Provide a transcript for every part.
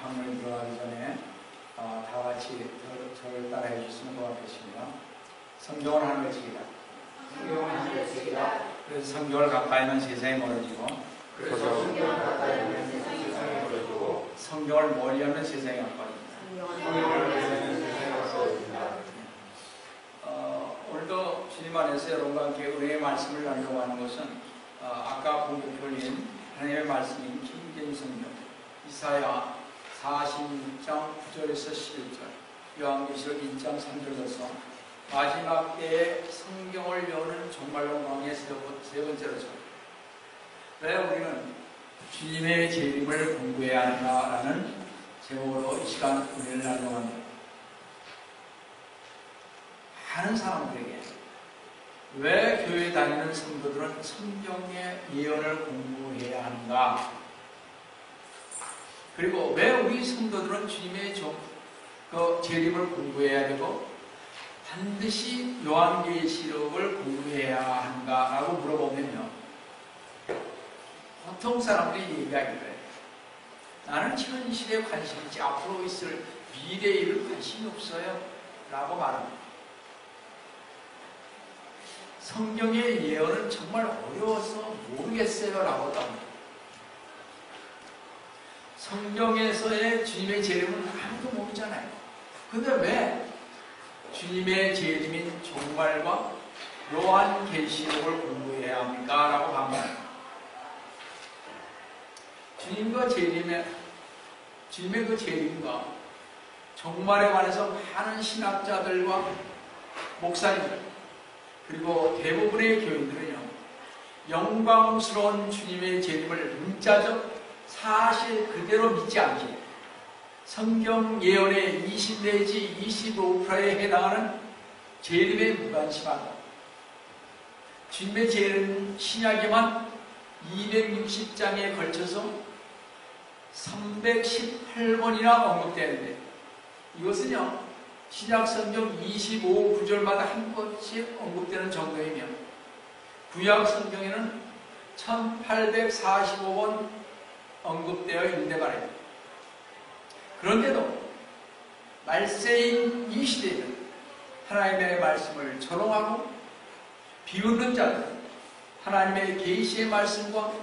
강론에 들어가기 전에 다 같이 저를 따라해 주시면 고맙겠습니다. 성경을 하는 외치기다. 성경을 하는 외치기다. 그래서 성경을 가까이 하면 세상이 멀어지고, 성경을 가까이 하면 세상이 멀어지고, 성경을 멀리하면 세상이 가까워집니다. 성경을 멀리하면 세상이 가까워집니다. 오늘도 주님 안에서 여러분과 함께 은혜의 말씀을 나누려고 하는 것은 아까 본격이 올린 하나님의 말씀인 킹제임스 성경 이사야 46장 9절에서 11절, 요한계시록 1장 3절에서 마지막 때에 성경을 여는 종말론 강의 세 번째로 왜 우리는 주님의 재림을 공부해야 하는가라는 제목으로 이 시간 은혜를 나누려고 합니다. 많은 사람들에게 왜 교회 다니는 성도들은 성경의 예언을 공부해야 하는가? 그리고 왜 우리 성도들은 주님의 재림을 공부해야 되고 반드시 요한계시록을 공부해야 하는가라고 물어보면요, 보통 사람들이 얘기하기를 나는 현실에 관심이 있지 앞으로 있을 미래에 일을 관심이 없어요 라고 말합니다. 성경의 예언은 정말 어려워서 모르겠어요 라고 합니다. 성경에서의 주님의 재림은 아무도 모르잖아요. 근데 왜 주님의 재림인 종말과 요한계시록을 공부해야 합니까? 라고 반문합니다. 주님의 그 재림과 종말에 관해서 많은 신학자들과 목사님들 그리고 대부분의 교인들은요, 영광스러운 주님의 재림을 문자적 사실 그대로 믿지 않기에 성경 예언의 20 내지 25%에 해당하는 재림에 무관심하다. 주님의 재림 신약에만 260장에 걸쳐서 318번이나 언급되는데, 이것은요 신약성경 25구절마다 한 번씩 언급되는 정도이며 구약성경에는 1845번 언급되어 있는데 말입니다. 그런데도 말세인 이 시대에는 하나님의 말씀을 조롱하고 비웃는 자들은 하나님의 계시의 말씀과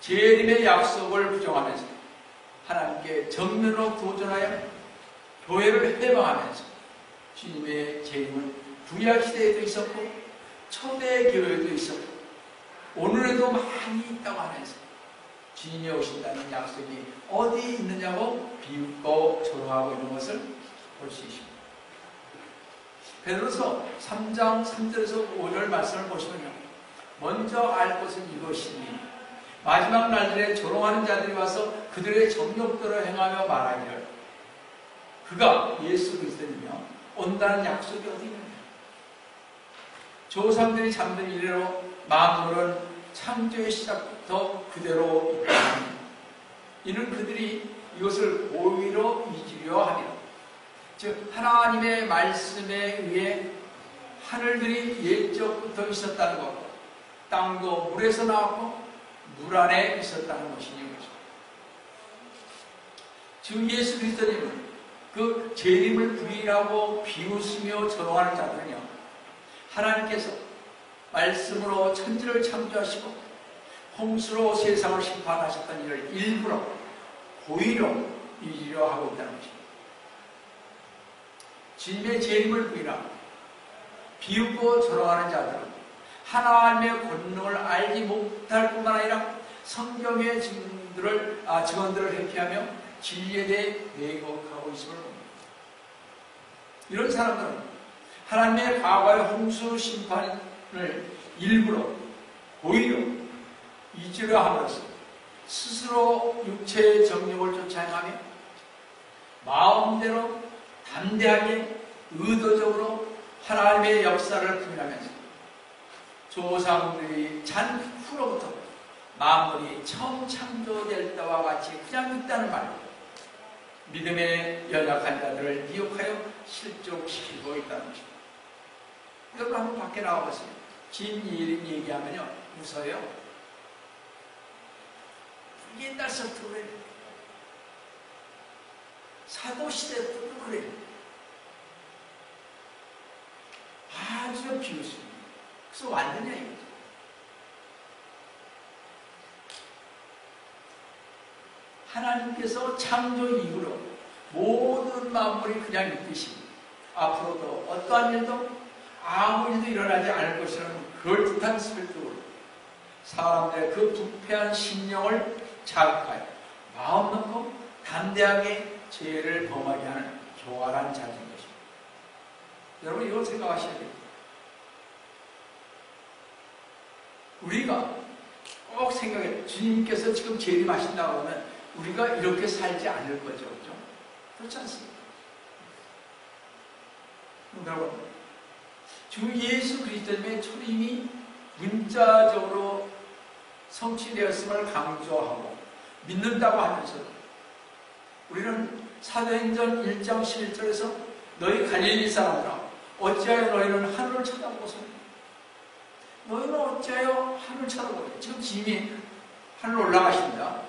재림의 약속을 부정하면서 하나님께 정면으로 도전하여 교회를 해방하면서 주님의 재림은 구약시대에도 있었고 초대교회도 있었고 오늘에도 많이 있다고 하면서 주님이 오신다는 약속이 어디 있느냐고 비웃고 조롱하고 있는 것을 볼 수 있습니다. 베드로서 3장 3절에서 5절 말씀을 보시면요, 먼저 알 것은 이것이니 마지막 날들에 조롱하는 자들이 와서 그들의 정욕대로 행하며 말하기를 그가 예수 그리스도이며 온다는 약속이 어디 있느냐. 조상들이 잠든 이래로 만물은 창조의 시작부터 그대로 있다. 이는 그들이 이것을 고의로 잊으려 함이라. 즉 하나님의 말씀에 의해 하늘들이 옛적부터 있었다는 것, 땅도 물에서 나왔고 물 안에 있었다는 것이니 거죠. 주 예수 그리스도님은 그 재림을 부인하고 비웃으며 조롱하는 자들은요, 하나님께서 말씀으로 천지를 창조하시고 홍수로 세상을 심판하셨던 일을 일부러 고의로 잊으려 하고 있다는 것입니다. 주님의 재림을 부인하고 비웃고 조롱하는 자들은 하나님의 권능을 알지 못할 뿐만 아니라 성경의 증언들을 회피하며 진리에 대해 왜곡하고 있음을 봅니다. 이런 사람들은 하나님의 과거의 홍수 심판을 일부러 오히려 잊으려 함으로써 스스로 육체의 정욕을 쫓아 행하며 마음대로 담대하게 의도적으로 하나님의 역사를 부인하면서 조상들이 잔 후로부터 만물이 처음 창조될 때와 같이 그냥 있다는 말입니다. 믿음의 연약한 자들을 미혹하여 실족시키고 있다는 것입니다. 여러분 한번 밖에 나와보세요. 진예림 얘기하면요 웃어요. 옛날 소프트웨어 사도시대부터 그래요. 아주 비웃습니다. 그래서 완전히 이거죠. 하나님께서 창조 이후로 모든 만물이 그냥 있듯이 앞으로도 어떠한 일도 아무 일도 일어나지 않을 것이라는 그럴듯한 설득으로 사람들의 그 부패한 심령을 자극하여 마음 놓고 담대하게 죄를 범하게 하는 교활한 자세인 것입니다. 여러분 이걸 생각하셔야 됩니다. 우리가 꼭 생각해, 주님께서 지금 재림하신다고 하면 우리가 이렇게 살지 않을 거죠. 그렇죠? 그렇지 않습니까? 여러분, 주 예수 그리스도의 초림이 문자적으로 성취되었음을 강조하고 믿는다고 하면서도 우리는 사도행전 1장 11절에서 너희 갈릴리 사람들아 어찌하여 너희는 하늘을 쳐다보고 섭니까? 너희는 어찌하여 하늘을 쳐다보고 지금 주님이 하늘로 올라가십니다.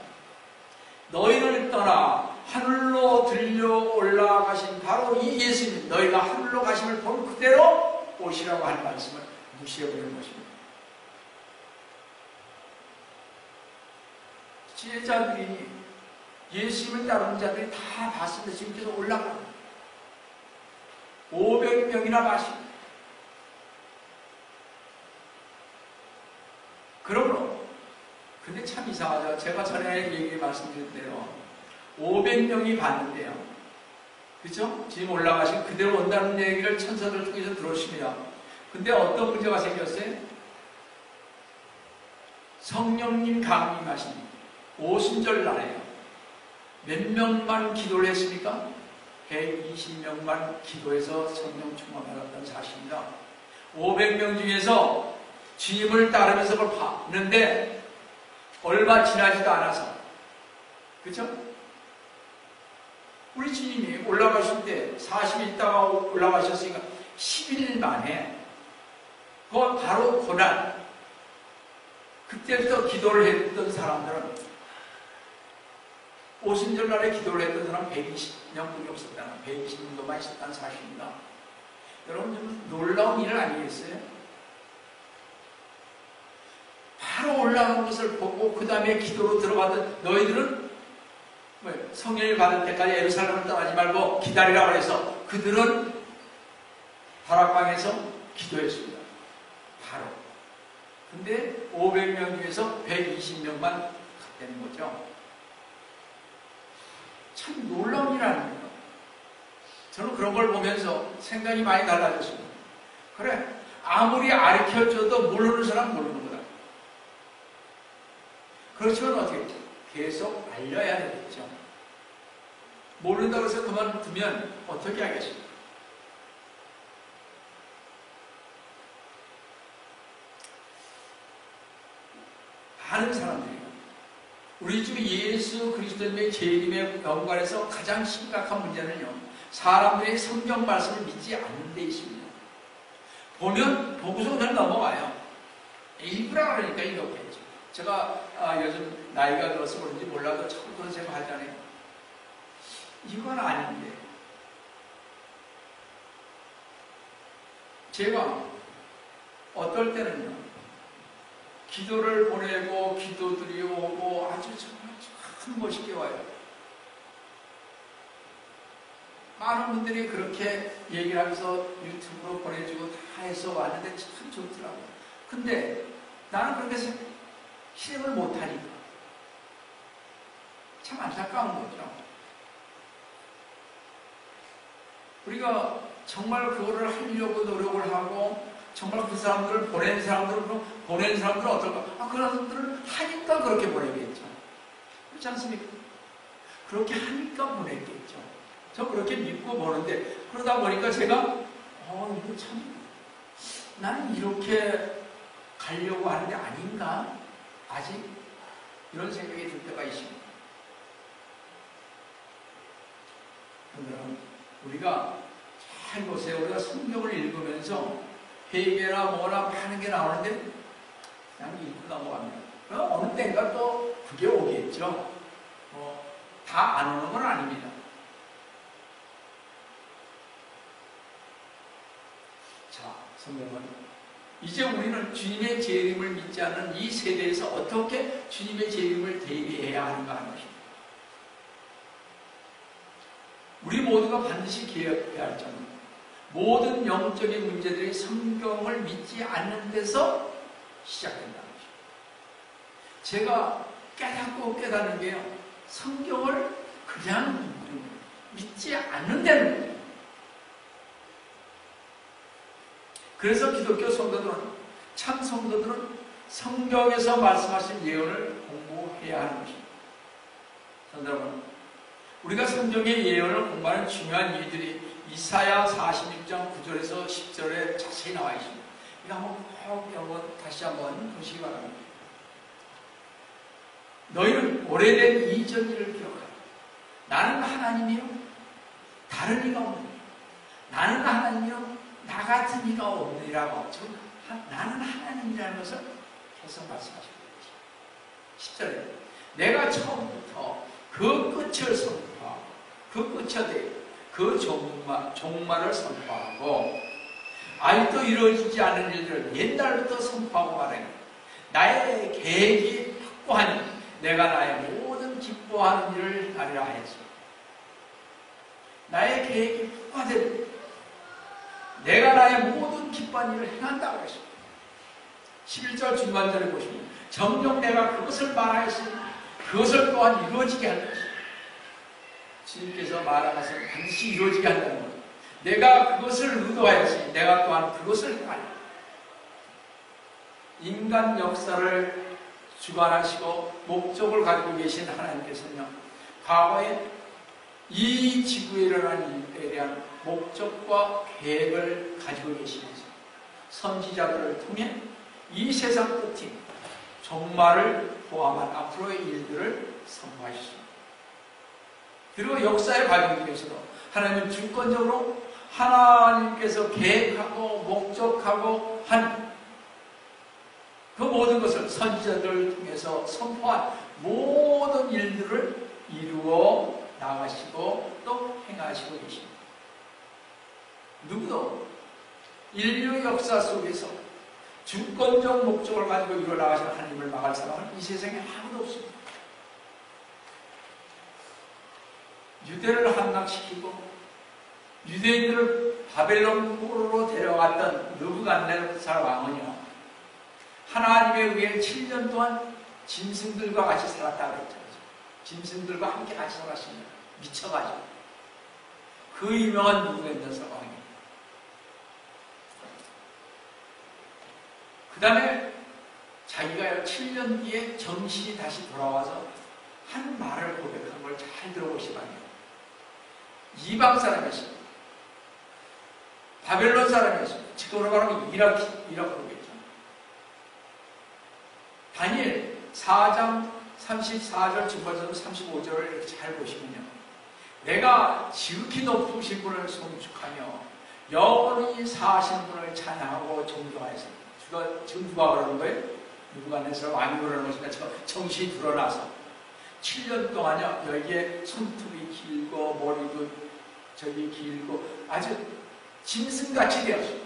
너희를 떠나 하늘로 들려 올라가신 바로 이 예수님 너희가 하늘로 가심을 본 그대로 오시라고 하는 말씀을 무시해버리는 것입니다. 지혜자들이 예수님을 따르는 자들이 다 봤습니다. 지금께서 올라갑니다. 500명이나 봤습니다. 그러므로 근데 참 이상하죠. 제가 전에 말씀드린 대로 500명이 봤는데요. 그렇죠? 지금 올라가신 그대로 온다는 얘기를 천사들 통해서 들었습니다. 근데 어떤 문제가 생겼어요? 성령님 강림하신 오순절 날에요. 몇 명만 기도를 했습니까? 120명만 기도해서 성령 충만받았다는 사실입니다. 500명 중에서 주님을 따르면서 그걸 봤는데 얼마 지나지도 않아서 그렇죠? 우리 주님이 올라가실 때 40일 있다가 올라가셨으니까 10일 만에 그 바로 고난 그때부터 기도를 했던 사람들은 오순절 날에 기도를 했던 사람 120명뿐이 없었다는 120명도만 있었다는 사실입니다. 여러분 좀 놀라운 일 아니겠어요? 바로 올라간 것을 보고 그 다음에 기도로 들어가던 너희들은 성령을 받을 때까지 예루살렘을 떠나지 말고 기다리라고 해서 그들은 다락방에서 기도했습니다. 바로. 근데 500명 중에서 120명만 갔다는 거죠. 참 놀라운 일 아닙니까? 저는 그런 걸 보면서 생각이 많이 달라졌습니다. 그래, 아무리 가르쳐줘도 모르는 사람 모르는 거다. 그렇지만 어떻게 했죠? 계속 알려야 되겠죠. 모른다고 해서 그만두면 어떻게 하겠습니까? 많은 사람들이 우리 주 예수 그리스도님의 재림의 연관에서 가장 심각한 문제는요, 사람들이 성경 말씀을 믿지 않는 데 있습니다. 보고서 그냥 넘어가요. 일부라 그러니까 이렇겠죠. 제가 요즘 나이가 들어서 그런지 몰라도 자꾸 그런 생각 하잖아요. 이건 아닌데 제가 어떨 때는요, 기도를 보내고 기도들이 오고 아주 정말 참 멋있게 와요. 많은 분들이 그렇게 얘기를 하면서 유튜브로 보내주고 다 해서 왔는데 참 좋더라고요. 근데 나는 그렇게 실행을 못하니까 참 안타까운 거죠. 우리가 정말 그거를 하려고 노력을 하고 정말 그 사람들을 보낸 사람들은 어떨까? 그 사람들은 하니까 그렇게 보내겠죠. 그렇지 않습니까? 그렇게 하니까 보냈겠죠. 저 그렇게 믿고 보는데 그러다 보니까 제가 이거 참 나는 이렇게 가려고 하는 게 아닌가? 아직 이런 생각이 들 때가 있습니다. 그러면 우리가 잘 보세요. 우리가 성경을 읽으면서 회개나 뭐나 많은 게 나오는데 그냥 읽고 넘어갑니다. 그럼 어느 때인가 또 그게 오겠죠. 다 안 오는 건 아닙니다. 성경은 이제 우리는 주님의 재림을 믿지 않는 이 세대에서 어떻게 주님의 재림을 대비해야 하는가 하는 것입니다. 우리 모두가 반드시 기억해야 할 점은 모든 영적인 문제들이 성경을 믿지 않는 데서 시작된다는 것입니다. 제가 깨닫고 깨닫는 게요, 성경을 그냥 믿지 않는다는 거예요. 그래서 기독교 성도들은, 참 성도들은 성경에서 말씀하신 예언을 공부해야 하는 것입니다. 성도 여러분, 우리가 성경의 예언을 공부하는 중요한 이유들이 이사야 46장 9절에서 10절에 자세히 나와 있습니다. 이거 한번 꼭 여러분 다시 한번 보시기 바랍니다. 너희는 오래된 이전 일을 기억하라. 나는 하나님이요 다른 이가 없느니라. 나는 하나님이요 나 같은 이가 없느니라고. 나는 하나님이라는 것을 계속 말씀하시고 있습니다. 10절에 내가 처음부터 그 끝을 선포하고 그 끝에 대해 그 종말을 선포하고 아직도 이루어지지 않은 일들을 옛날부터 선포하고 말하니 나의 계획이 확고하니 내가 나의 모든 기뻐하는 일을 하리라 하였습니다. 나의 계획이 확고하되 내가 나의 모든 기뻐하는 일을 행한다고 했습니다. 11절 중간절에 보시면 정녕 내가 그것을 말하였으니 그것을 또한 이루어지게 할 것이다. 주님께서 말하면서 반드시 이루어지게 한다는 것. 내가 그것을 의도하였으니 내가 또한 그것을 행하리라. 인간 역사를 주관하시고 목적을 가지고 계신 하나님께서는요, 과거에 이 지구에 일어난 일에 대한 목적과 계획을 가지고 계시면서 선지자들을 통해 이 세상 끝이 종말을 포함한 앞으로의 일들을 선포하셨습니다. 그리고 역사의 과정 중에서도 하나님은 주권적으로 하나님께서 계획하고 목적하고 한 그 모든 것을 선지자들을 통해서 선포한 모든 일들을 이루어 나가시고 또 행하시고 계십니다. 누구도 인류 역사 속에서 주권적 목적을 가지고 이루어 나가신 하나님을 막을 사람은 이 세상에 아무도 없습니다. 유대를 함락시키고 유대인들을 바벨론으로 데려갔던 느부갓네살 왕은요, 하나님에 의해 7년 동안 짐승들과 같이 살았다고 했죠. 짐승들과 함께 같이 살았습니다. 미쳐가지고. 그 유명한 느부갓네살 왕이에요. 그 다음에 자기가 7년 뒤에 정신이 다시 돌아와서 한 말을 고백한 걸 잘 들어보시기 바랍니다. 이방 사람이었습니다. 바벨론 사람이었습니다. 지금으로 말하면 이라크로겠죠. 다니엘 4장 34절 중반에서 35절을 이렇게 잘 보시면요, 내가 지극히 높으신 분을 송축하며 영원히 사신 분을 찬양하고 존경하였습니다. 지금 누가 그러는 거예요? 느부갓네살 왕이 그러는 것입니다. 정신이 드러나서 7년 동안요, 여기에 손톱이 길고 머리도 저기 길고 아주 짐승같이 되었습니다.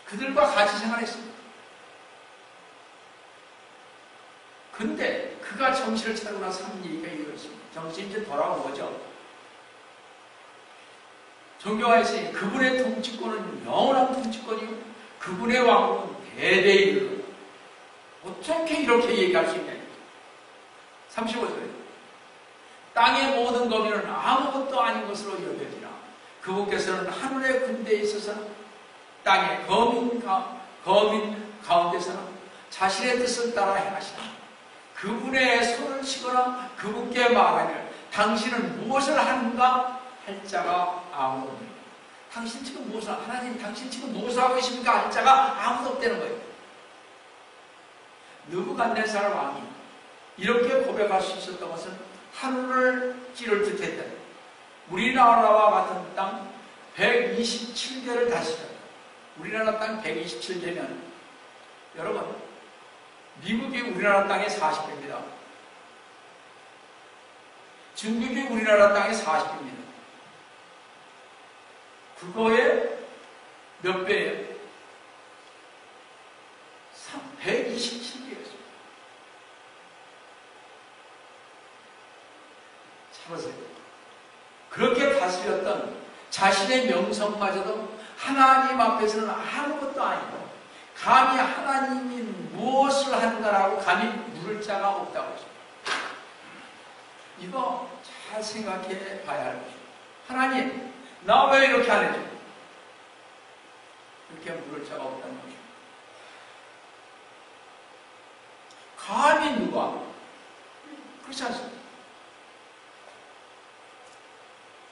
그들과 같이 생활했습니다. 근데 그가 정신을 차리고 나서 한 얘기가 이거였습니다. 정신이 이제 돌아온 거죠. 존경하였으니 그분의 통치권은 영원한 통치권이고 그분의 왕국은 대대에 이르러. 어떻게 이렇게 얘기할 수 있냐. 35절에 땅의 모든 거민은 아무것도 아닌 것으로 여겨지나 그분께서는 하늘의 군대에 있어서는 땅의 거민 가운데서는 자신의 뜻을 따라 행하시나 그분의 손을 치거나 그분께 말하면 당신은 무엇을 하는가 할 자가 아무도 없습니다. 당신 지금 무엇을, 하나님 당신 지금 무엇을 하고 계십니까? 할 자가 아무도 없다는 거예요. 느부갓네살 왕이 이렇게 고백할 수 있었던 것은 하늘을 찌를 듯 했다. 우리나라와 같은 땅 127개를 다스렸다. 우리나라 땅 127개면 여러분 미국이 우리나라 땅의 40배입니다. 중국이 우리나라 땅의 40배입니다. 그거의 몇 배예요? 127개였어요. 참으세요. 그렇게 다스렸던 자신의 명성마저도 하나님 앞에서는 아무것도 아니고 감히 하나님이 무엇을 한다라고 감히 물을 자가 없다고 했습니다. 이거 잘 생각해 봐야 할 것이죠. 하나님, 나 왜 이렇게 안 해줘? 이렇게 물을 자가 없다는 거죠. 감히 누가? 그렇지 않습니까?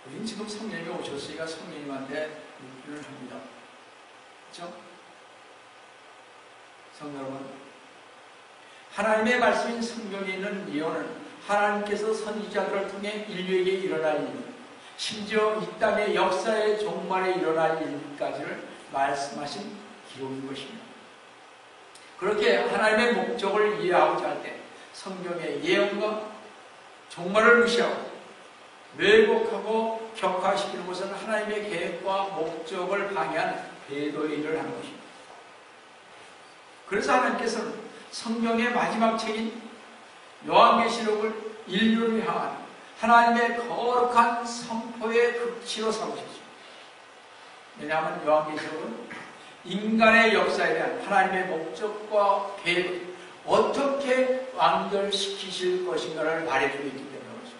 우리는 지금 성령님이 오셨으니까 성령님한테 묻기를 합니다. 그렇죠? 성도 여러분, 하나님의 말씀인 성경에 있는 예언은 하나님께서 선지자들을 통해 인류에게 일어날 일, 심지어 이 땅의 역사의 종말에 일어날 일까지를 말씀하신 기록인 것입니다. 그렇게 하나님의 목적을 이해하고자 할 때 성경의 예언과 종말을 무시하고 왜곡하고 격화시키는 것은 하나님의 계획과 목적을 방해한 배도의 일을 하는 것입니다. 그래서 하나님께서는 성경의 마지막 책인 요한계시록을 인류를 향한 하나님의 거룩한 선포의 극치로 삼으셨습니다. 왜냐하면 요한계시록은 인간의 역사에 대한 하나님의 목적과 계획을 어떻게 완결시키실 것인가를 말해주고 있기 때문에 그렇습니다.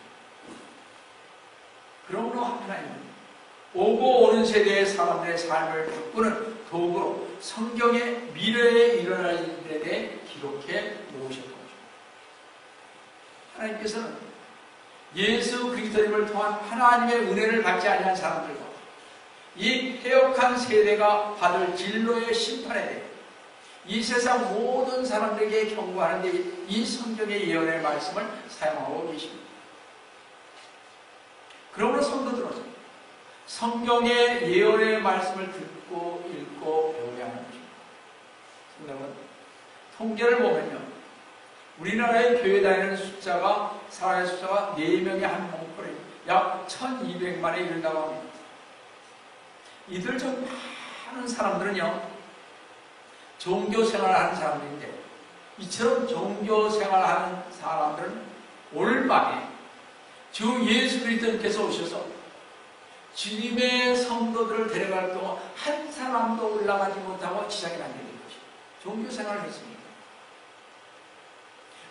그러므로 하나님은 오고 오는 세대의 사람들의 삶을 바꾸는 도구로 성경의 미래에 일어날 일에 대해 기록해 놓으셨던 거죠. 하나님께서는 예수 그리스도님을 통한 하나님의 은혜를 받지 아니한 사람들과 이 패역한 세대가 받을 진로의 심판에 대해 이 세상 모든 사람들에게 경고하는 데 이 성경의 예언의 말씀을 사용하고 계십니다. 그러므로 성도들은 성경의 예언의 말씀을 듣고 읽고 배워야 하는 것입니다. 여러분, 통계를 보면요, 우리나라의 교회 다니는 숫자가 사람의 숫자가 4명에 한 몽골에 약 1200만에 이른다고 합니다. 이들 중 많은 사람들은요, 종교생활을 하는 사람들인데, 이처럼 종교생활을 하는 사람들은 오늘 밤에 주 예수 그리스도께서 오셔서 주님의 성도들을 데려갈 동안 한 사람도 올라가지 못하고 지장이 안 되는 것이죠. 종교생활을 했습니다.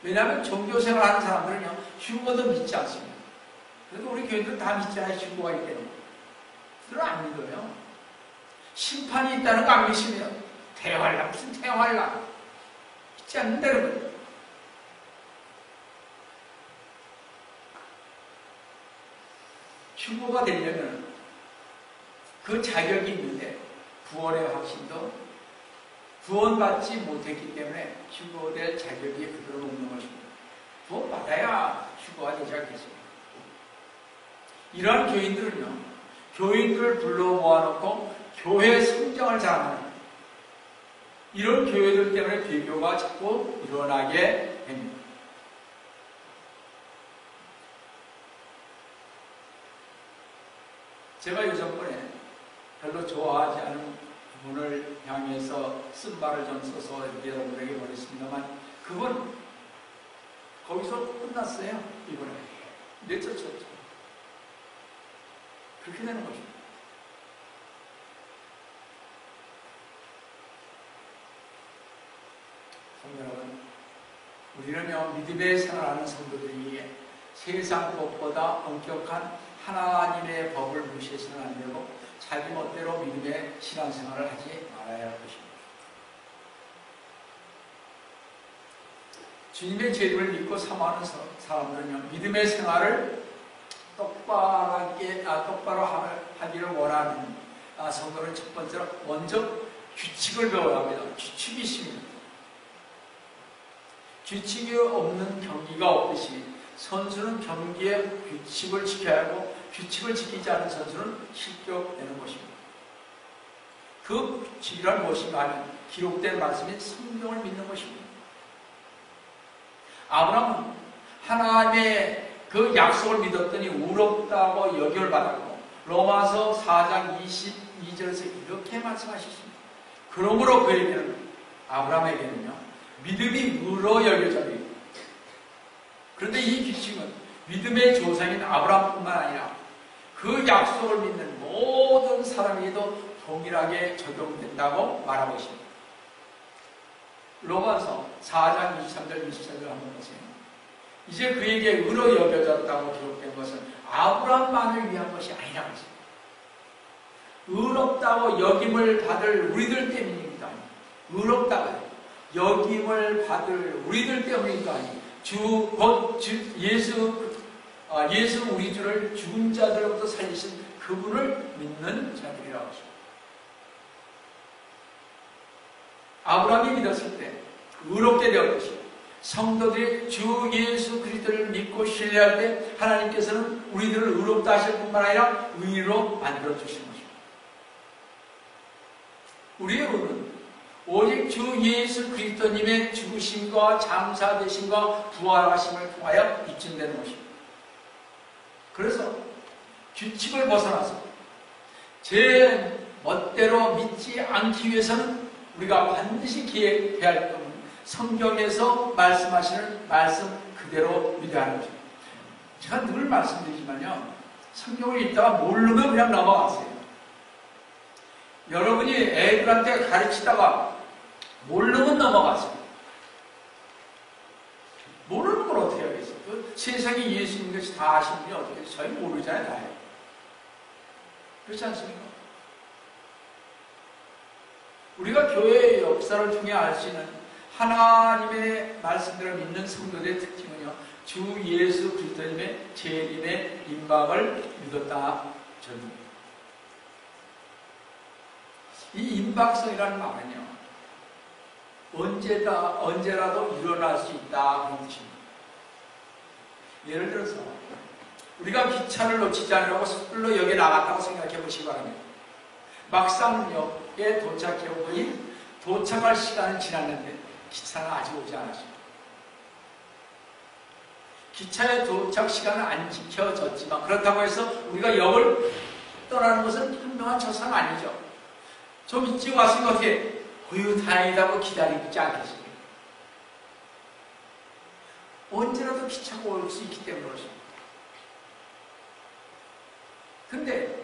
왜냐하면 종교생활을 하는 사람들은요, 휴거도 믿지 않습니다. 그래도 우리 교인들은 다 믿잖아요. 휴거가 있다는 거. 그들은 안 믿어요. 심판이 있다는 거 안 믿습니다. 대활락, 무슨 대활락. 믿지 않는다는 거예요. 휴거가 되려면 그 자격이 있는데 구원의 확신도 구원받지 못했기 때문에 휴거될 자격이 그대로 없는 것입니다. 구원받아야 휴거가 되지 않겠습니까? 이러한 교인들은요, 교인들을 불러 모아놓고 교회 성장을 잘하는 이런 교회들 때문에 비교가 자꾸 일어나게 됩니다. 제가 요즘번에 별로 좋아하지 않은 분을 향해서 쓴 말을 좀 써서 여러분에게 보냈습니다만, 그건 거기서 끝났어요. 이번에 내쫓았죠. 그렇게 되는 거죠. 성도 여러분, 우리는요, 믿음의 생활하는 성도들이 세상 법보다 엄격한 하나님의 법을 무시해서는 안 되고 자기 멋대로 믿음의 신앙생활을 하지 말아야 할 것입니다. 주님의 재림을 믿고 사모하는 사람들은요, 믿음의 생활을 똑바로 하기를 원하는 성도는 첫 번째로 먼저 규칙을 배워야 합니다. 규칙이 있습니다. 규칙이 없는 경기가 없듯이 선수는 경기의 규칙을 지켜야 하고, 규칙을 지키지 않은 선수는 실격되는 것입니다. 그 규칙이란 무엇인가 하면 기록된 말씀인 성경을 믿는 것입니다. 아브라함은 하나님의 그 약속을 믿었더니 의롭다고 여김을 받았고, 로마서 4장 22절에서 이렇게 말씀하셨습니다. 그러므로 그에게는 아브라함에게는요, 믿음이 의로 여겨져야 돼요. 그런데 이 규칙은 믿음의 조상인 아브라함뿐만 아니라 그 약속을 믿는 모든 사람에게도 동일하게 적용된다고 말하고 있습니다. 로마서 4장 23절 24절 한번 보세요. 이제 그에게 의로 여겨졌다고 기록된 것은 아브라함만을 위한 것이 아니라고 했습니다. 의롭다고 여김을 받을 우리들 때문입니다. 의롭다고 여김을 받을 우리들 때문입니다. 예수 우리 주를 죽은 자들로부터 살리신 그분을 믿는 자들이라고 하십니다. 아브라함이 믿었을 때 의롭게 되었듯이 성도들이 주 예수 그리스도를 믿고 신뢰할 때 하나님께서는 우리들을 의롭다 하실 뿐만 아니라 의로 만들어 주시는 것입니다. 우리의 의는 오직 주 예수 그리스도님의 죽으심과 장사되심과 부활하심을 통하여 입증되는 것입니다. 그래서 규칙을 벗어나서 제 멋대로 믿지 않기 위해서는 우리가 반드시 기억해야 할 것은 성경에서 말씀하시는 말씀 그대로 믿어야 하는 것입니다. 제가 늘 말씀드리지만요, 성경을 읽다가 모르면 그냥 넘어가세요. 여러분이 애들한테 가르치다가 모르면 넘어가세요. 모르는 걸 어떻게 하겠어요? 그 세상에 예수님 것이 다 아시는 분이 어떻게 해요? 저희 모르잖아요, 다요. 그렇지 않습니까? 우리가 교회의 역사를 통해 알 수 있는 하나님의 말씀들을 믿는 성도들의 특징은요, 주 예수 그리스도님의 재림의 임박을 믿었다 전입니다. 이 임박성이라는 말은요, 언제라도 일어날 수 있다 그런 뜻입니다. 예를 들어서 우리가 기차를 놓치지 않으려고 섣불로 역에 나갔다고 생각해 보시기 바랍니다. 막상 역에 도착해 보니 도착할 시간은 지났는데 기차는 아직 오지 않았습니다. 기차의 도착 시간은 안 지켜졌지만 그렇다고 해서 우리가 역을 떠나는 것은 현명한 처사는 아니죠. 좀 일찍 왔으면 어떻게 어휴 다행이다고 기다리지 않겠습니까? 언제라도 기차가 올 수 있기 때문에 그렇습니다. 근데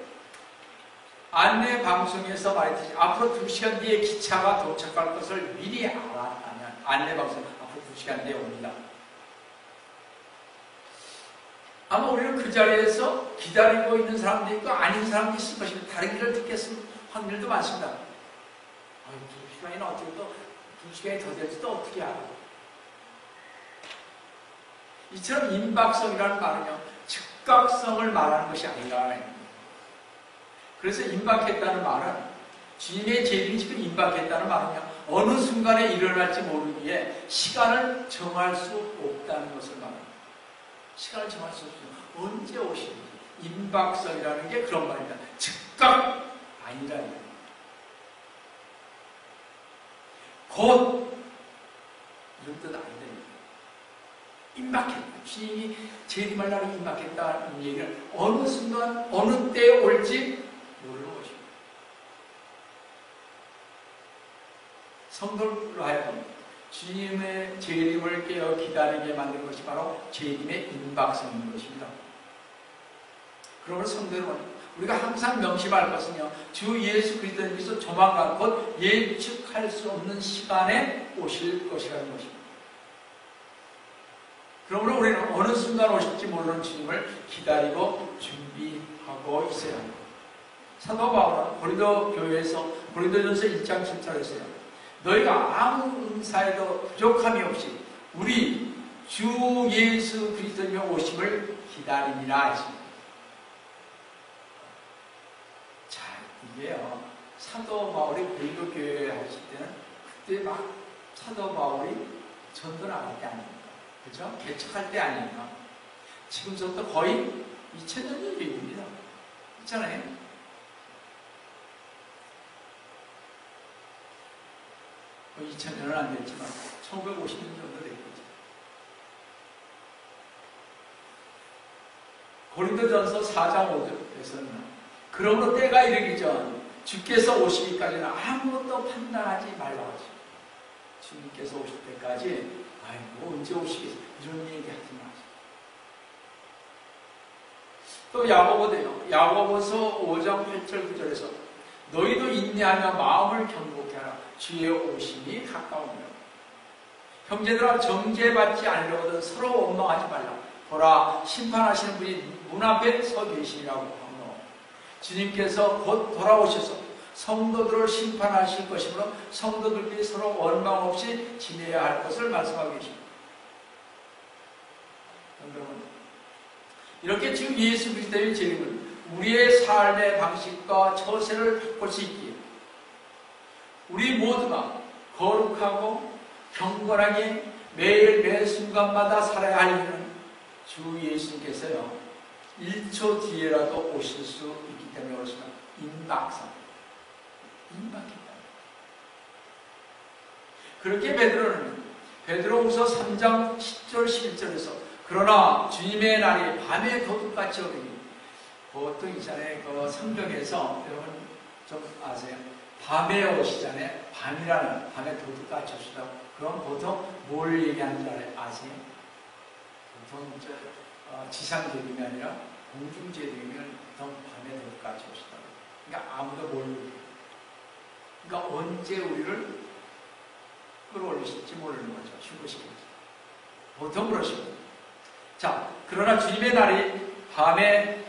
안내 방송에서 말했듯이 앞으로 2시간 뒤에 기차가 도착할 것을 미리 알았다면 안내 방송 앞으로 2시간 뒤에 옵니다. 아마 우리는 그 자리에서 기다리고 있는 사람도 있고 아닌 사람도 있을 것입니다. 다른 길을 듣겠을 확률도 많습니다. 2시간이나 어떻게 또 2시간이 더 될지도 어떻게 알아? 이처럼 임박성이라는 말은요, 즉각성을 말하는 것이 아니라. 그래서 임박했다는 말은, 주님의 재림이 지금 임박했다는 말은요, 어느 순간에 일어날지 모르기에 시간을 정할 수 없다는 것을 말합니다. 시간을 정할 수 없어요. 언제 오시는지. 임박성이라는 게 그런 말입니다. 즉각 아니라는 거예요. 곧 이런 뜻 아니다. 임박했다. 주님이 재림할 날에 임박했다는 얘기는 어느 순간 어느 때에 올지 모르는 것입니다. 성도로 하여금 주님의 재림을 깨어 기다리게 만든 것이 바로 재림의 임박성인 것입니다. 그러므로 성도 여러분, 우리가 항상 명심할 것은요, 주 예수 그리스도님께서 조만간 곧 예측할 수 없는 시간에 오실 것이라는 것입니다. 그러므로 우리는 어느 순간 오실지 모르는 주님을 기다리고 준비하고 있어야 합니다. 사도 바울은 고린도 교회에서 고린도전서 1장 7절에서요, 너희가 아무 은사에도 부족함이 없이 우리 주 예수 그리스도님의 오심을 기다리니라 했습니다. 자, 이게요, 사도 바울이 고린도 교회에 하실 때는 그때 막 사도 바울이 전도 나갈 때 아닙니까? 그죠? 개척할 때 아닙니까? 지금부터 거의 2000년 얘기입니다. 있잖아요. 뭐 2000년은 안 됐지만 1950년 정도 됐겠죠. 고린도전서 4장 5절에서는 그러므로 때가 이르기 전 주께서 오시기까지는 아무것도 판단하지 말라고 하십니다. 주님께서 오실 때까지 아이고 언제 오시겠어요? 이런 얘기 하지 마세요. 또 야고보도요. 야고보서 5장 8절 9절에서 너희도 인내하며 마음을 경고케 하라. 주의 오심이 가까우며. 형제들아 정죄받지 않으려거든 서로 원망하지 말라. 보라 심판하시는 분이 문 앞에 서 계시니라고 하노. 주님께서 곧 돌아오셔서 성도들을 심판하실 것이므로 성도들끼리 서로 원망 없이 지내야 할 것을 말씀하고 계십니다. 여러분, 이렇게 주 예수 그리스도의 재림은 우리의 삶의 방식과 처세를 바꿀 수 있기에 우리 모두가 거룩하고 경건하게 매일 매 순간마다 살아야 할 이유는 주 예수님께서요 1초 뒤에라도 오실 수 있기 때문에 그렇습니다. 임박입니다. 그렇게 베드로후서 3장 10절 11절에서 그러나 주님의 날이 밤에 도둑같이 오르니 보통 이전에 그 성경에서 여러분 좀 아세요? 밤에 오시잖아요. 밤이라는 밤에 도둑같이 오시다고. 그럼 보통 뭘 얘기하는 줄 아세요? 보통 지상제림이 아니라 공중제림을 보통 밤에 도둑같이 오시다고. 그러니까 아무도 모르고. 그러니까 언제 우리를 끌어올리실지 모르는 거죠. 죽으시겠죠. 보통 그러십니다. 자, 그러나 주님의 날이 밤에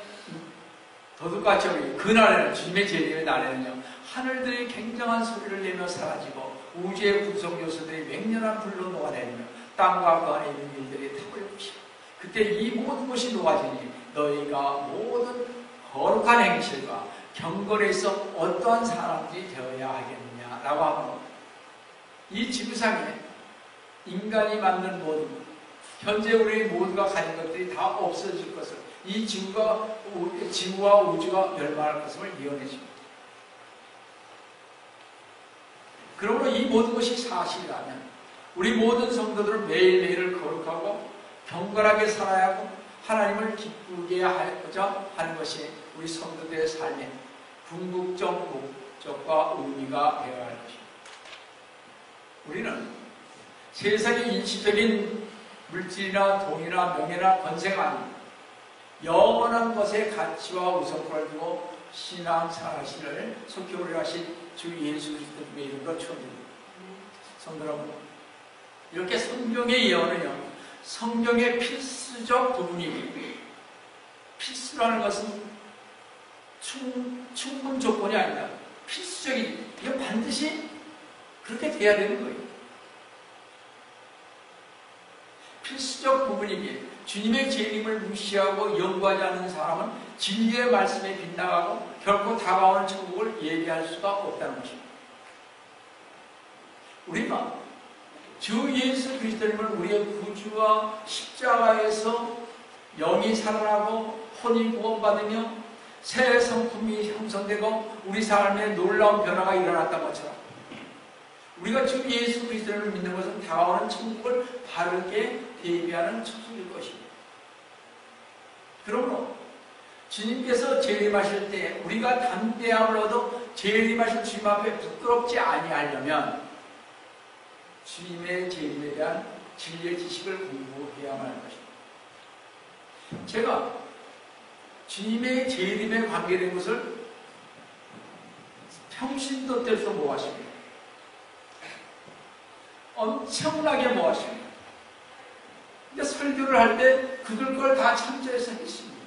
도둑같이 오르니 그날에는 주님의 재림의 날에는요 하늘들이 굉장한 소리를 내며 사라지고 우주의 구성 요소들이 맹렬한 불로 녹아내리며 땅과 그 안에 있는 일들이 타버릴 것이고 그때 이 모든 것이 녹아지니 너희가 모든 거룩한 행실과 경건에 있어 어떠한 사람들이 되어야 하겠느냐라고 하면 이 지구상에 인간이 만든 모든 것, 현재 우리 모두가 가진 것들이 다 없어질 것을 이 지구와 우주가 멸망할 것을 예언해 줍니다. 그러므로 이 모든 것이 사실이라면 우리 모든 성도들은 매일매일을 거룩하고 경건하게 살아야 하고 하나님을 기쁘게 하고자 하는 것이 우리 성도들의 삶의 궁극적 목적과 의미가 되어야 할 것입니다. 우리는 세상의 일시적인 물질이나 돈이나 명예나 권세가 아닌 영원한 것의 가치와 우선권을 두고 신앙생활하시를 속히 오리라 하신 주 예수 그리스도의 이름으로 축원드립니다. 성도 여러분, 이렇게 성경의 예언은요 성경의 필수적 부분이고 필수라는 것은 충분 조건이 아니라 필수적인 이거 반드시 그렇게 돼야 되는 거예요. 필수적 부분이기에 주님의 재림을 무시하고 연구하지 않는 사람은 진리의 말씀에 빗나가고 결코 다가오는 천국을 예비할 수가 없다는 것입니다. 우리가 주 예수 그리스도님을 우리의 구주와 십자가에서 영이 살아나고 혼이 구원받으며 새 성품이 형성되고 우리 삶에 놀라운 변화가 일어났던 것처럼 우리가 주 예수 그리스도를 믿는 것은 다가오는 천국을 바르게 대비하는 초석일 것입니다. 그러므로 주님께서 재림하실 때 우리가 담대함을 얻어 재림하실 주님 앞에 부끄럽지 아니하려면 주님의 재림에 대한 진리의 지식을 공부해야만 할 것입니다. 제가 주님의 재림에 관계된 것을 평신도 때부터 모았습니다. 엄청나게 모았습니다. 근데 설교를 할 때 그들 걸 다 참조해서 했습니다.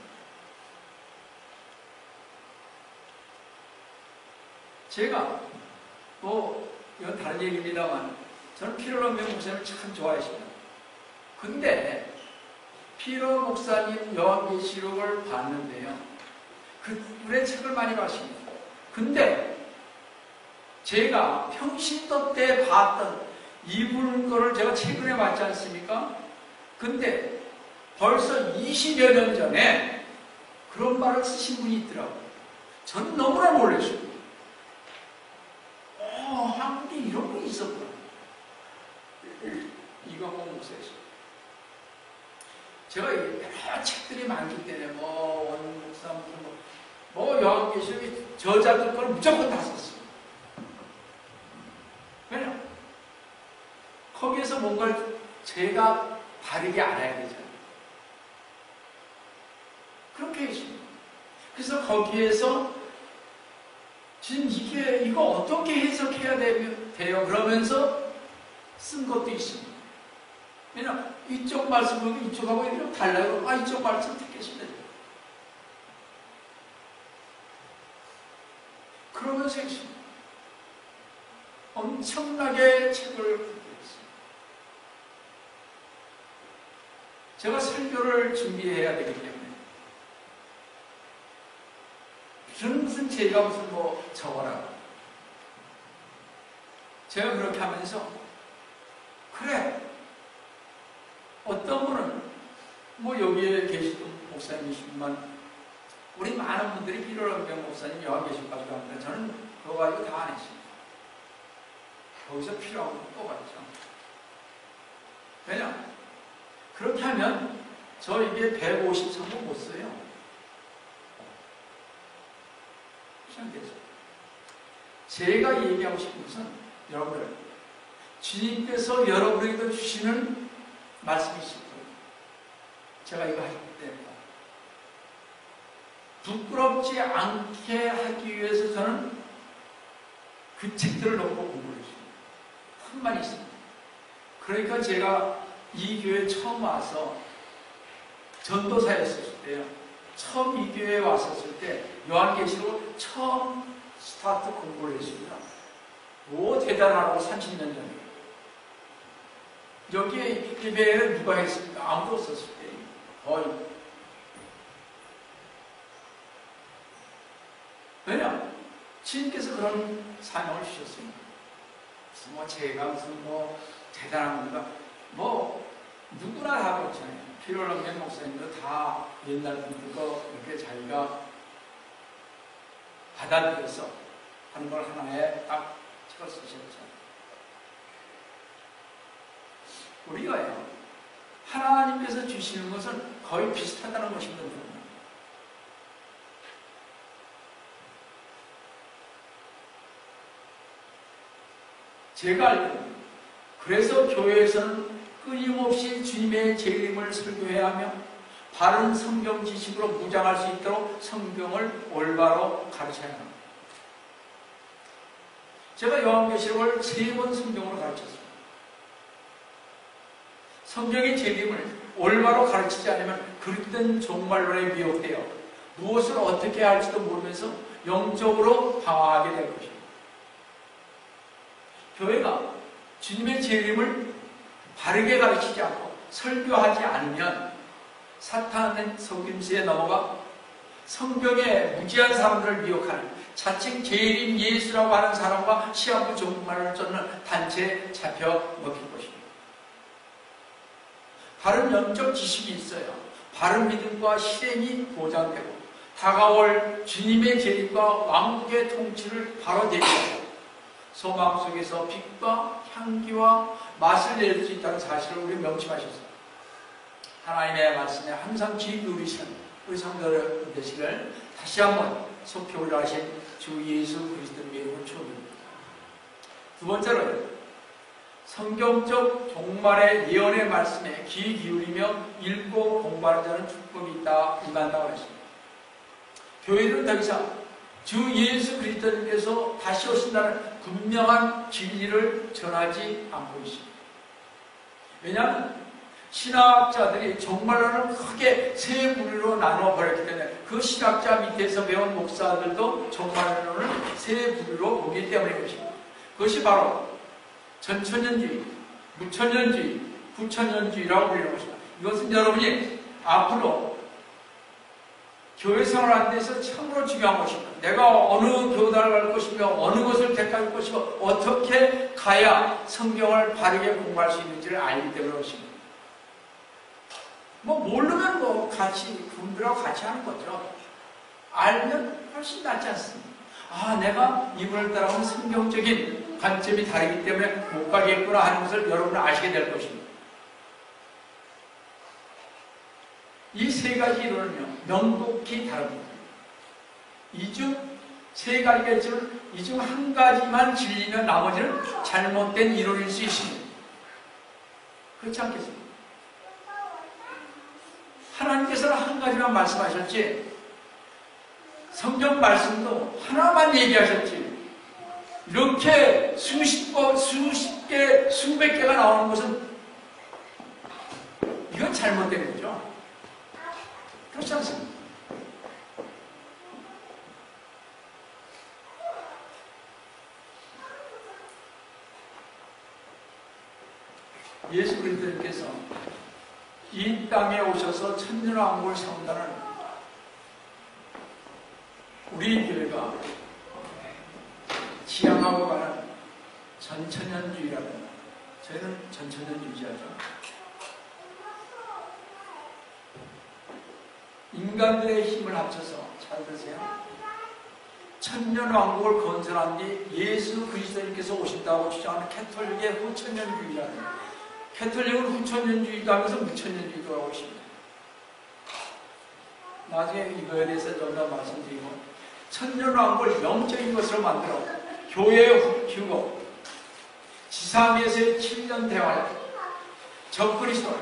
제가 이건 다른 얘기입니다만 저는 피로 연명 목사님을 참 좋아했습니다. 근데 피로 목사님 요한계시록을 봤는데요. 그분의 책을 많이 봤습니다. 근데 제가 평신도 때 봤던 이분 거를 제가 최근에 봤지 않습니까? 근데 벌써 20여 년 전에 그런 말을 쓰신 분이 있더라고요. 저는 너무나 놀랐어요. 한국에 이런 분이 있었구나. 이광호 목사였어요. 제가 여러 책들이 많기 때문에 원 목사 요한계시록의 저자들 걸 무조건 다 썼어요. 왜냐? 뭔가를 제가 바르게 알아야 되잖아요. 그렇게 해주십니다. 그래서 거기에서 지금 이거 어떻게 해석해야 돼요? 그러면서 쓴 것도 있습니다. 왜냐면 이쪽 말씀하고 이쪽하고 좀 달라요. 이쪽 말씀 듣겠습니다. 그러면서 했습니다. 엄청나게 책을 공부했습니다. 제가 설교를 준비해야 되기 때문에 무슨 제가 무슨 적어라. 제가 그렇게 하면서 그래. 어떤 분은 여기에 계시던 목사님이시지만 우리 많은 분들이 필요한 목사님 여기 계실 가지고 합니다. 저는 그거 가지고 다 안 했습니다. 거기서 필요한 거 뽑았죠. 왜냐? 그렇게 하면 저 이게 153번 못 써요. 시작되죠. 제가 얘기하고 싶은 것은 여러분들 주님께서 여러분에게 주시는 말씀이 있을 거예요. 제가 이거 할 때 부끄럽지 않게 하기 위해서 저는 그 책들을 놓고 공부를 했습니다. 한만 있습니다. 그러니까 제가 이 교회에 처음 와서 전도사였을 때요. 처음 이 교회에 왔었을 때 요한계시록 처음 스타트 공부를 했습니다. 대단하고 30년 전에. 여기에 예배를 누가 했습니까? 아무도 없었을 때 거의. 왜냐? 주님께서 그런 사명을 주셨습니다. 무슨 제가 무슨 대단한 겁니다. 누구나 다 그렇잖아요. 필요한 목사님도 다 옛날 분들 거 이렇게 자기가 받아들여서 하는 걸 하나에 딱 찍어 쓰셨죠. 우리가요, 하나님께서 주시는 것은 거의 비슷하다는 것입니다. 제가 알기로는 그래서 교회에서는 끊임없이 주님의 재림을 설교해야 하며 바른 성경 지식으로 무장할 수 있도록 성경을 올바로 가르쳐야 합니다. 제가 요한계시록을 3번 성경으로 가르쳤습니다. 성경의 재림을 올바로 가르치지 않으면 그릇된 종말론에 미혹되어 무엇을 어떻게 할지도 모르면서 영적으로 방황하게 될 것입니다. 교회가 주님의 재림을 바르게 가르치지 않고 설교하지 않으면 사탄의 속임수에 넘어가 성경에 무지한 사람들을 미혹하는 자칭 재림 예수라고 하는 사람과 시한부 종말을 쫓는 단체에 잡혀 먹힐 것입니다. 바른 영적 지식이 있어야 바른 믿음과 실행이 보장되고 다가올 주님의 재림과 왕국의 통치를 바로 대비하고 소망 속에서 빛과 향기와 맛을 낼 수 있다는 사실을 우리 명심하셨습니다. 하나님의 말씀에 항상 귀 누리시는 우리 성도들 되시길 다시 한번 속히 올라가신 주 예수 그리스도의 이름으로 축원드립니다. 두 번째로 성경적 종말의 예언의 말씀에 귀 기울이며 읽고 공부하는 자는 축복이 있다 임한다고 했습니다. 교회는 더 이상 주 예수 그리스도님께서 다시 오신다는 분명한 진리를 전하지 않고 있습니다. 왜냐하면 신학자들이 종말론을 크게 세 부류로 나누어 버렸기 때문에 그 신학자 밑에서 배운 목사들도 종말론을 세 부류로 보기 때문인 것입니다. 그것이 바로 전천년주의, 무천년주의, 부천년주의라고 부르는 것입니다. 이것은 여러분이 앞으로 교회 생활하는 데서 참으로 중요한 것입니다. 내가 어느 교단을 갈 것이며 어느 것을 택할 것이며 어떻게 가야 성경을 바르게 공부할 수 있는지를 알기 때문에 그렇습니다. 모르면 같이 분들하고 같이 하는 거죠. 알면 훨씬 낫지 않습니까? 내가 이분을 따라가면 성경적인 관점이 다르기 때문에 못 가겠구나 하는 것을 여러분은 아시게 될 것입니다. 이 세 가지 이론은요, 명백히 다릅니다. 이 중 세 가지가 있지만 이 중 한 가지만 진리면 나머지는 잘못된 이론일 수 있습니다. 그렇지 않겠습니까? 하나님께서는 한 가지만 말씀하셨지 성경 말씀도 하나만 얘기하셨지 이렇게 수십 개, 수백 개가 나오는 것은 이건 잘못된 거죠. 그렇지 않습니까? 예수 그리스도께서 이 땅에 오셔서 천년왕국을 세운다는 우리 교회가 지향하고 가는 전천년주의라는 저희는 전천년주의자죠. 인간들의 힘을 합쳐서 잘 들으세요. 천년왕국을 건설한 뒤 예수 그리스도님께서 오신다고 주장하는 캐톨릭의 후천년주의라는 캐톨릭은 후천년주의도 하면서 무천년주의도 하고 있습니다. 나중에 이거에 대해서 좀 더 말씀드리고 천년왕국을 영적인 것으로 만들어 교회의 휴거, 지상에서의 7년 대활, 적그리스도,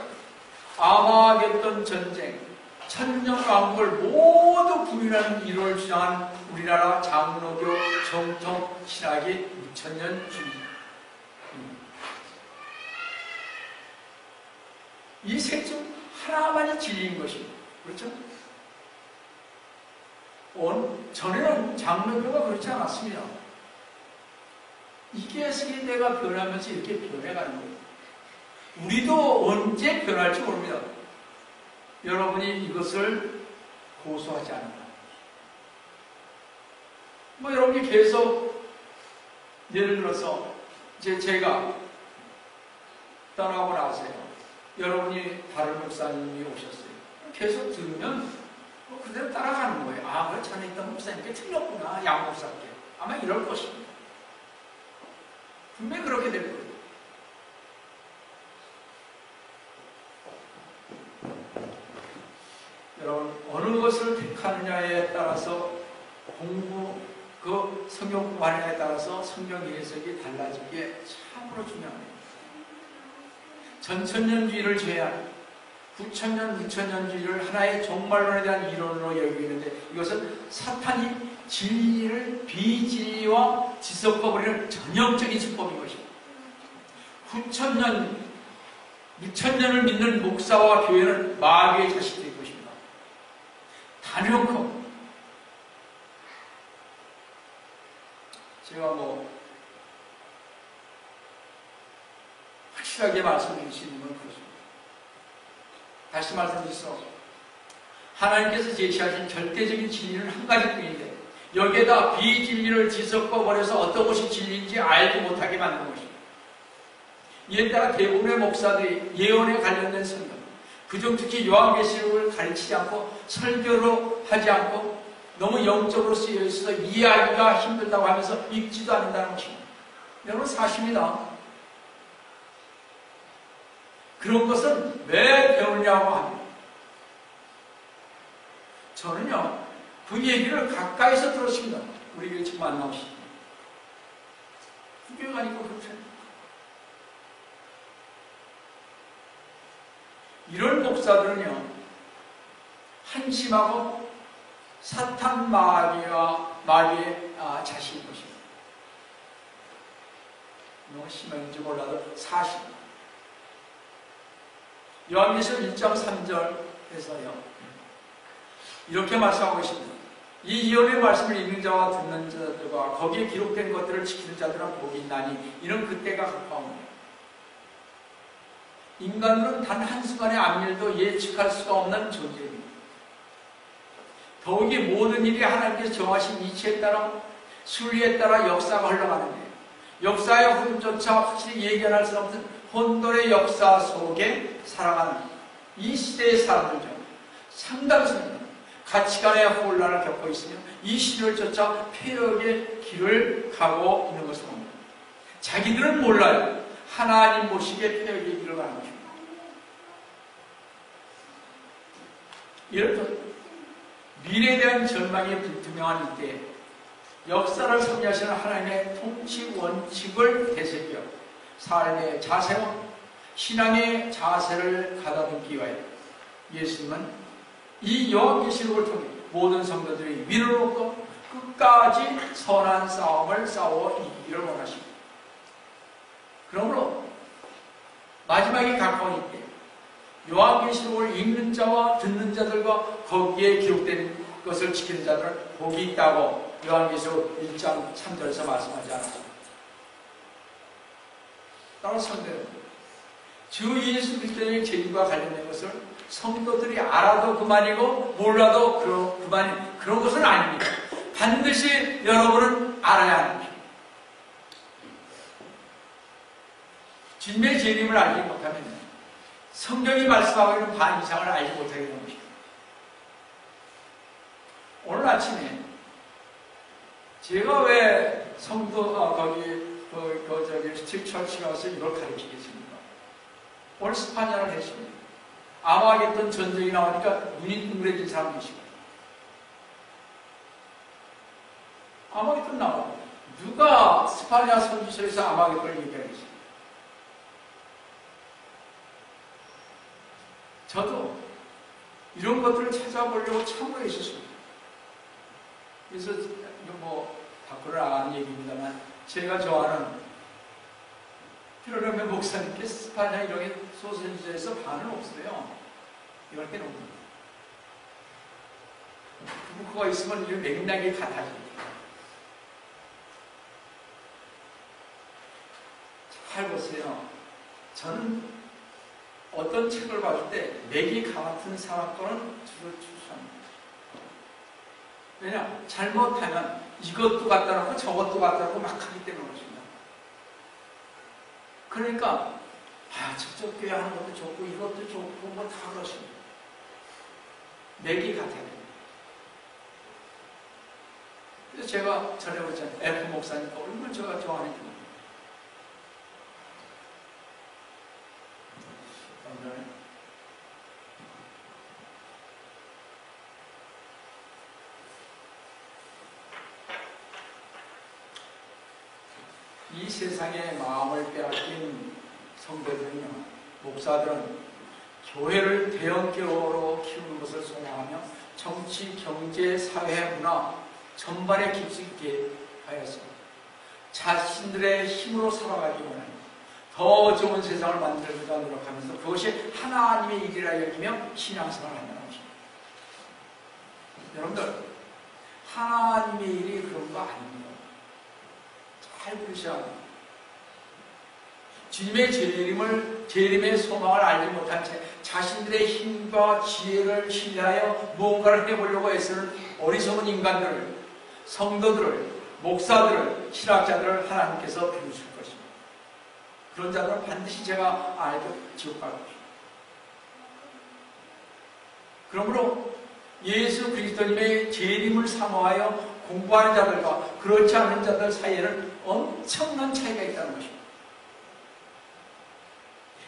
아마겟돈 전쟁, 천년왕국을 모두 부인하는 이론을 주장한 우리나라 장로교 정통 신학의 무천년주의. 이 셋 중 하나만이 진리인 것입니다. 그렇죠? 전에는 장로교가 그렇지 않았습니다. 이게 세대가 변하면서 이렇게 변해가는 거예요. 우리도 언제 변할지 모릅니다. 여러분이 이것을 고수하지 않는다. 여러분이 계속 예를 들어서 제가 떠나고 나서요. 여러분이 다른 목사님이 오셨어요. 계속 들으면 그대로 따라가는 거예요. 아, 그래 전에 있던 목사님께 틀렸구나. 양 목사께. 아마 이럴 것입니다. 분명히 그렇게 될 거예요. 여러분, 어느 것을 택하느냐에 따라서 성경 공부하느냐에 따라서 성경 해석이 달라지기에 참으로 중요합니다. 전천년주의를 제외한 9천년, 6천년주의를 하나의 종말론에 대한 이론으로 여기고 있는데 이것은 사탄이 진리를 비진리와 뒤섞어버리는 전형적인 수법인 것입니다. 9천년, 6천년을 믿는 목사와 교회는 마귀의 자식들일 것입니다. 단연코 제가 확실하게 말씀드릴 수 있는 건 그렇습니다. 다시 말씀드리소. 하나님께서 제시하신 절대적인 진리는 한 가지뿐인데 여기에다 비진리를 뒤섞어버려서 어떤 것이 진리인지 알지 못하게 만드는 것입니다. 이에 따라 대부분의 목사들이 예언에 관련된 설교, 그중 특히 요한계시록을 가르치지 않고 설교로 하지 않고 너무 영적으로 쓰여 있어서 이해하기가 힘들다고 하면서 읽지도 않는다는 것입니다. 여러분 사실입니다. 그런 것은 왜 배우냐고 합니다. 저는요, 그 얘기를 가까이서 들었습니다. 우리 교회 지금 안 나오시죠. 교회 가니까 그렇죠. 이런 목사들은요, 한심하고 사탄 마귀의 자식인 것입니다. 너무 심한지 몰라도 사실입니다. 요한계시록 1장 3절에서요 이렇게 말씀하고 있습니다. 이 예언의 말씀을 읽는 자와 듣는 자들과 거기에 기록된 것들을 지키는 자들은 복이 있나니 이는 그때가 가까웁니다. 인간은 단 한순간의 암일도 예측할 수가 없는 존재입니다. 더욱이 모든 일이 하나님께서 정하신 이치에 따라 순리에 따라 역사가 흘러가는데 역사의 흐름조차 확실히 예견할 수 없는 혼돈의 역사 속에 살아가는 이 시대의 사람들 중 상당수는 가치관의 혼란을 겪고 있으며 이 시대를 쫓아 폐역의 길을 가고 있는 것을 봅니다. 자기들은 몰라요. 하나님 모시기에 폐역의 길을 가는 것입니다. 이렇듯 미래에 대한 전망이 불투명한 이때 역사를 섭리하시는 하나님의 통치 원칙을 되새겨 삶의 자세와 신앙의 자세를 가다듬기 위하여 예수님은 이 요한계시록을 통해 모든 성도들이 위로를 얻고 끝까지 선한 싸움을 싸워 이기기를 원하십니다. 그러므로 마지막이 가까우니 때 요한계시록을 읽는 자와 듣는 자들과 거기에 기록된 것을 지키는 자들은 복이 있다고 요한계시록 1장 3절에서 말씀하지 않았습니다. 따라서 성도는 주 예수 그리스도의 재림과 관련된 것을 성도들이 알아도 그만이고 몰라도 그만인 그런 것은 아닙니다. 반드시 여러분은 알아야 합니다. 주님의 재림을 알지 못하면 성경이 말씀하고 있는 반 이상을 알지 못하게 되는 것입니다. 오늘 아침에 제가 왜 성도 스티브 처치 가서 이걸 가르치겠습니까? 오늘 스파냐를 했습니다. 아마겟돈 전쟁이 나오니까 눈이 둥그레진 사람이시고 아마겟돈 나와요. 누가 스파냐 선지서에서 아마겟돈을 얘기하겠어요? 저도 이런 것들을 찾아보려고 참으로 있었습니다. 그래서 이거 뭐 밖으로 나가는 얘기입니다만 제가 좋아하는 피로레메 목사님께 스파냐 이런 소선지서에서 반은 없어요. 이럴 때는 없습니다. 그가 있으면 이 맥락이 같아집니다. 잘 보세요. 저는 어떤 책을 봤을 때 맥이 같은 사건은 주로 추천합니다. 왜냐? 잘못하면 이것도 갖다 놓고 저것도 갖다 놓고 막 하기 때문에 그렇습니다. 그러니까 저쪽 교회 하는 것도 좋고 이것도 좋고 뭐 다 그렇습니다. 맥이 같아야 됩니다. 그래서 제가 전에 그랬잖아요. F 목사님 얼마나 제가 좋아하는지 모릅니다. 이 세상의 마음을 빼앗긴 성도들은요, 목사들은 교회를 대형교회로 키우는 것을 소망하며 정치, 경제, 사회, 문화 전반에 깊숙이 하였습니다. 자신들의 힘으로 살아가기 원합니다. 더 좋은 세상을 만들고자 노력하면서 그것이 하나님의 일이라 여기며 신앙생활을 한다는 것입니다. 여러분들, 하나님의 일이 그런 거 아닙니다. 잘 들으셔야 합니다. 주님의 재림의 소망을 알지 못한 채 자신들의 힘과 지혜를 신뢰하여 무언가를 해보려고 애쓰는 어리석은 인간들을, 성도들을, 목사들을, 신학자들을 하나님께서 비우실 것입니다. 그런 자들은 반드시 제가 알고 지옥 갈 것입니다. 그러므로 예수 그리스도님의 재림을 사모하여 공부하는 자들과 그렇지 않은 자들 사이에는 엄청난 차이가 있다는 것입니다.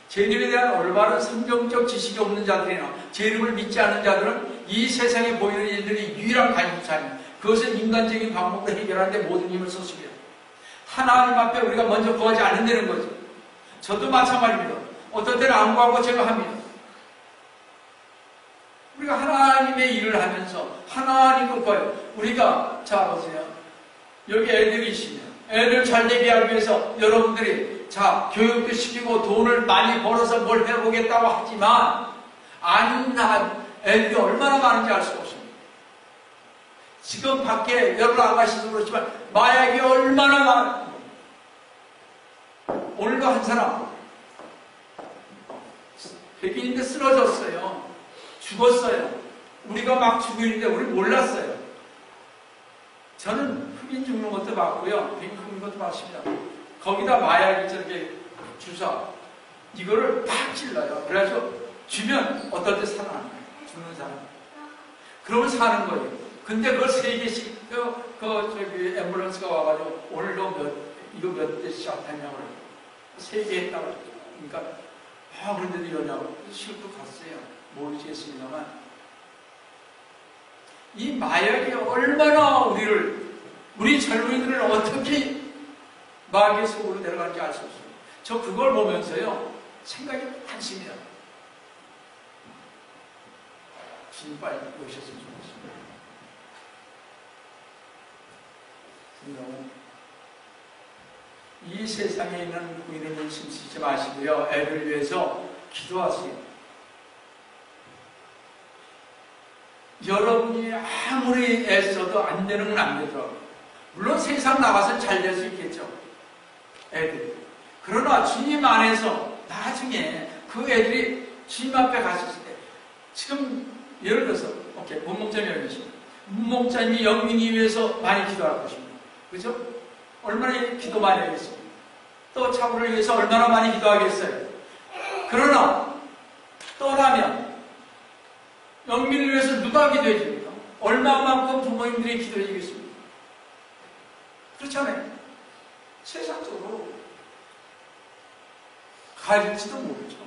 재림에 대한 올바른 성경적 지식이 없는 자들이나 재림을 믿지 않는 자들은 이 세상에 보이는 일들이 유일한 관심사입니다. 그것은 인간적인 방법으로 해결하는데 모든 힘을 쏟습니다. 하나님 앞에 우리가 먼저 구하지 않는다는 거죠. 저도 마찬가지입니다. 어떤 때는 안 구하고 제가 합니다. 우리가 하나님의 일을 하면서 하나님을 구해요. 우리가 자 보세요. 여기 애들이 있습니다. 애들 잘 되게 하기 위해서 여러분들이 교육도 시키고 돈을 많이 벌어서 뭘 해보겠다고 하지만 애들이 얼마나 많은지 알 수가 없습니다. 지금 밖에 여러분 안 가시도 그렇지만 마약이 얼마나 많은지. 오늘도 한 사람 백인인데 쓰러졌어요. 죽었어요. 우리가 막 죽고 있는데 우리 몰랐어요. 저는 흑인 죽는 것도 봤고요. 백인 죽는 것도 봤습니다. 거기다 마약이 저렇게 주사 이거를 팍 찔러요. 그래가지고 주면 어떨 때 살아나는 거예요. 죽는 사람. 그러면 사는 거예요. 근데 그걸 3개씩 저기 앰뷸런스가 와가지고 오늘도 이거 몇 대씩 했냐고 그래요. 3개 했다고. 그러니까 그런데도 이러냐고. 실컷 갔어요. 모르시겠습니다만 이 마약이 얼마나 우리 젊은이들을 어떻게 마귀의 속으로 내려가는지 알 수 없어요. 저 그걸 보면서요, 생각이 많습니다. 주님 빨리 오셨으면 좋겠습니다. 여러분, 이 세상에 있는 부인을 심쓰지 마시고요. 애를 위해서 기도하세요. 여러분이 아무리 애써도 안 되는 건 안 되더라고요. 물론 세상 나가서 잘 될 수 있겠죠. 애들이. 그러나 주님 안에서 나중에 그 애들이 주님 앞에 갔을 때, 지금 예를 들어서, 오케이, 문목자님이 여기 계십니다. 문목자님이 영민이 위해서 많이 기도할 것입니다. 그죠? 얼마나 기도 많이 하겠습니까? 또 차부를 위해서 얼마나 많이 기도하겠어요? 그러나 떠나면 영민을 위해서 누가 기도해 줍니까? 얼마만큼 부모님들이 기도해 주겠습니까? 그렇잖아요. 세상적으로 갈지도 모르죠.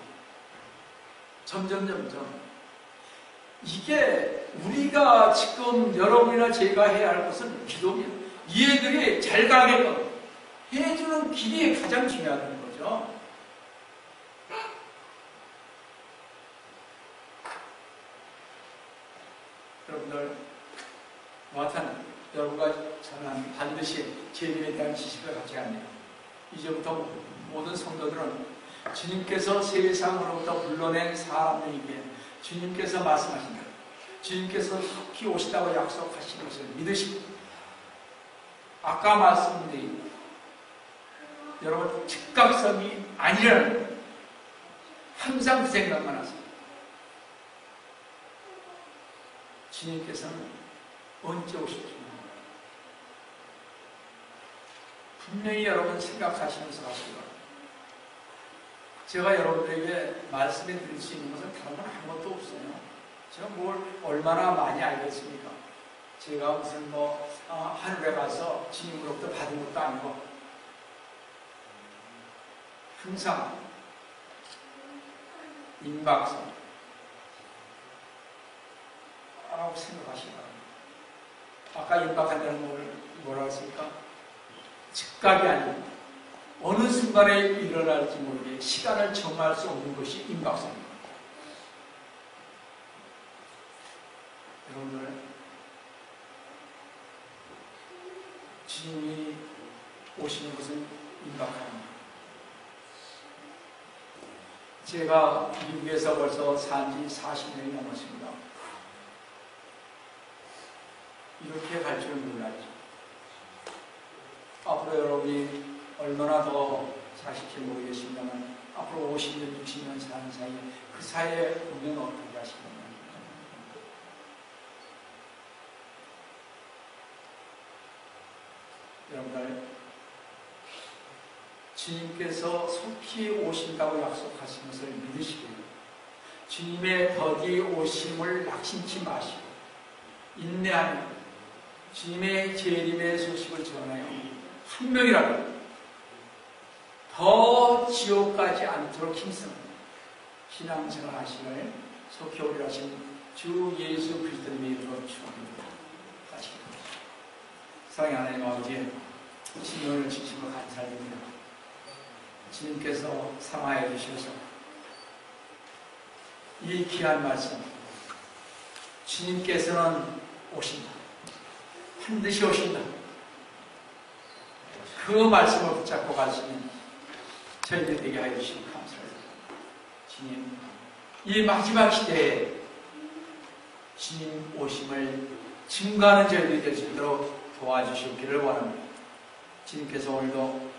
점점 이게 우리가 지금 여러분이나 제가 해야 할 것은 기도입니다. 이 애들이 잘 가게끔 해주는 길이 가장 중요하다는 거죠. 여러분들, 여하튼 여러분과 저는 반드시 재림에 대한 지식을 갖지 않네요. 이제부터 모든 성도들은 주님께서 세상으로부터 불러낸 사람에게 주님께서 말씀하신다. 주님께서 속히 오시다고 약속하신 것을 믿으시고, 아까 말씀드린 여러분 즉각성이 아니라는 항상 그 생각만 하세요. 주님께서는 언제 오실지 분명히 여러분 생각하시면서 하시기 바랍니다. 제가 여러분들에게 말씀해 드릴 수 있는 것은 다른 건 아무것도 없어요. 제가 뭘 얼마나 많이 알겠습니까? 제가 무슨 하늘에 가서 주님으로부터 받은 것도 아니고, 항상 임박성 라고 생각하시기 바랍니다. 아까 임박한다는 걸 뭐라고 했습니까? 즉각이 아닙니다. 어느 순간에 일어날지 모르게 시간을 정할 수 없는 것이 임박성입니다. 여러분들, 주님이 오시는 것은 임박합니다. 제가 미국에서 벌써 산지 40년이 넘었습니다. 이렇게 갈 줄 몰랐죠. 앞으로 여러분이 얼마나 더 사실지 모르겠습니다만, 앞으로 50년, 60년 사는 사이에 그 사이에 보면 어떻게 하시겠나요? 여러분들, 주님께서 속히 오신다고 약속하신 것을 믿으시고요. 주님의 더디 오심을 낙심치 마시고 인내하며 주님의 재림의 소식을 전하여 한 명이라도 더 지옥 가지 않도록 힘쓰는 신앙생활 하시길 속히 오리라 하신 주 예수 그리스도의 이름으로 축원합니다. 같이 기도하시죠. 사랑의 하나님 아버지, 주님을 진심으로 감사드립니다. 주님께서 사랑하여 주셔서 이 귀한 말씀, 주님께서는 오신다, 반드시 오신다, 그 말씀을 붙잡고 가시는 저희들 되게 하여 주시기 감사합니다. 주님, 이 마지막 시대에 주님 오심을 증거하는 저희들이 될 수 있도록 도와주시기를 원합니다. 주님께서 오늘도